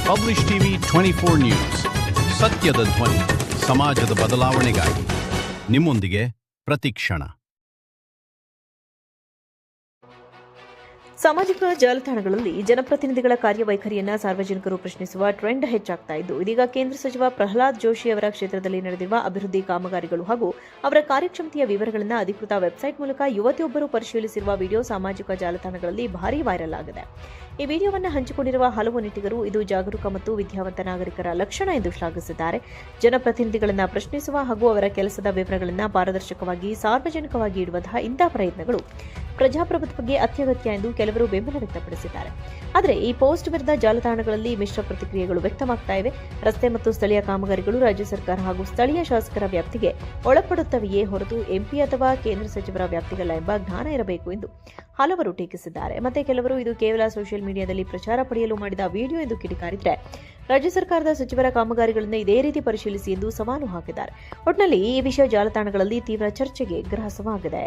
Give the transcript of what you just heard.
Publish TV 24 news, ಸತ್ಯದ ಧ್ವನಿ, ಸಮಾಜದ ಬದಲಾವಣೆಗಾಗಿ ನಿಮ್ಮೊಂದಿಗೆ ಪ್ರತಿಕ್ಷಣ. ಸಾಮಾಜಿಕ ಜಾಲತಾಣಗಳಲ್ಲಿ ಜನಪ್ರತಿನಿಧಿಗಳ ಕಾರ್ಯವೈಖರಿಯನ್ನ ಸಾರ್ವಜನಿಕರು ಪ್ರಶ್ನಿಸುವ ಟ್ರೆಂಡ್ ಹೆಚ್ಚಾಗ್ತಾ ಇದ್ದು, ಇದೀಗ ಕೇಂದ್ರ ಸಚಿವ ಪ್ರಹ್ಲಾದ್ ಜೋಶಿ ಅವರ ಕ್ಷೇತ್ರದಲ್ಲಿ ನಡೆದಿರುವ ಅಭಿವೃದ್ಧಿ ಕಾಮಗಾರಿಗಳು ಹಾಗೂ ಅವರ ಕಾರ್ಯಕ್ಷಮತೆಯ ವಿವರಗಳನ್ನು ಅಧಿಕೃತ ವೆಬ್ಸೈಟ್ ಮೂಲಕ ಯುವತಿಯೊಬ್ಬರು ಪರಿಶೀಲಿಸಿರುವ ವಿಡಿಯೋ ಸಾಮಾಜಿಕ ಜಾಲತಾಣಗಳಲ್ಲಿ ಭಾರೀ ವೈರಲ್ ಆಗಿದೆ. ಈ ವಿಡಿಯೋವನ್ನು ಹಂಚಿಕೊಂಡಿರುವ ಹಲವು ನೆಟ್ಟಿಗರು ಇದು ಜಾಗರೂಕ ಮತ್ತು ವಿದ್ಯಾವಂತ ನಾಗರಿಕರ ಲಕ್ಷಣ ಎಂದು ಶ್ಲಾಘಿಸಿದ್ದಾರೆ. ಜನಪ್ರತಿನಿಧಿಗಳನ್ನು ಪ್ರಶ್ನಿಸುವ ಹಾಗೂ ಅವರ ಕೆಲಸದ ವಿವರಗಳನ್ನು ಪಾರದರ್ಶಕವಾಗಿ ಸಾರ್ವಜನಿಕವಾಗಿ ಇಡುವಂತಹ ಇಂತಹ ಪ್ರಯತ್ನಗಳು ಪ್ರಜಾಪ್ರಭುತ್ವಕ್ಕೆ ಅತ್ಯಗತ್ಯ ಎಂದು ಕೆಲವರು ಬೆಂಬಲ ವ್ಯಕ್ತಪಡಿಸಿದ್ದಾರೆ. ಆದರೆ ಈ ಪೋಸ್ಟ್ ವಿರುದ್ಧ ಜಾಲತಾಣಗಳಲ್ಲಿ ಮಿಶ್ರ ಪ್ರತಿಕ್ರಿಯೆಗಳು ವ್ಯಕ್ತವಾಗ್ತಾ ಇವೆ. ರಸ್ತೆ ಮತ್ತು ಸ್ಥಳೀಯ ಕಾಮಗಾರಿಗಳು ರಾಜ್ಯ ಸರ್ಕಾರ ಹಾಗೂ ಸ್ಥಳೀಯ ಶಾಸಕರ ವ್ಯಾಪ್ತಿಗೆ ಒಳಪಡುತ್ತವೆಯೇ ಹೊರತು ಎಂಪಿ ಅಥವಾ ಕೇಂದ್ರ ಸಚಿವರ ವ್ಯಾಪ್ತಿಗಲ್ಲ ಎಂಬ ಜ್ಞಾನ ಇರಬೇಕು ಎಂದು ಹಲವರು ಟೀಕಿಸಿದ್ದಾರೆ. ಮತ್ತೆ ಕೆಲವರು ಇದು ಕೇವಲ ಸೋಷಿಯಲ್ ಮೀಡಿಯಾದಲ್ಲಿ ಪ್ರಚಾರ ಪಡೆಯಲು ಮಾಡಿದ ವಿಡಿಯೋ ಎಂದು ಕಿಡಿಕಾರಿದರೆ, ರಾಜ್ಯ ಸರ್ಕಾರದ ಸಚಿವರ ಕಾಮಗಾರಿಗಳನ್ನು ಇದೇ ರೀತಿ ಪರಿಶೀಲಿಸಿ ಎಂದು ಸವಾಲು ಹಾಕಿದ್ದಾರೆ. ಒಟ್ಟಿನಲ್ಲಿ ಈ ವಿಷಯ ಜಾಲತಾಣಗಳಲ್ಲಿ ತೀವ್ರ ಚರ್ಚೆಗೆ ಗ್ರಾಸವಾಗಿದೆ.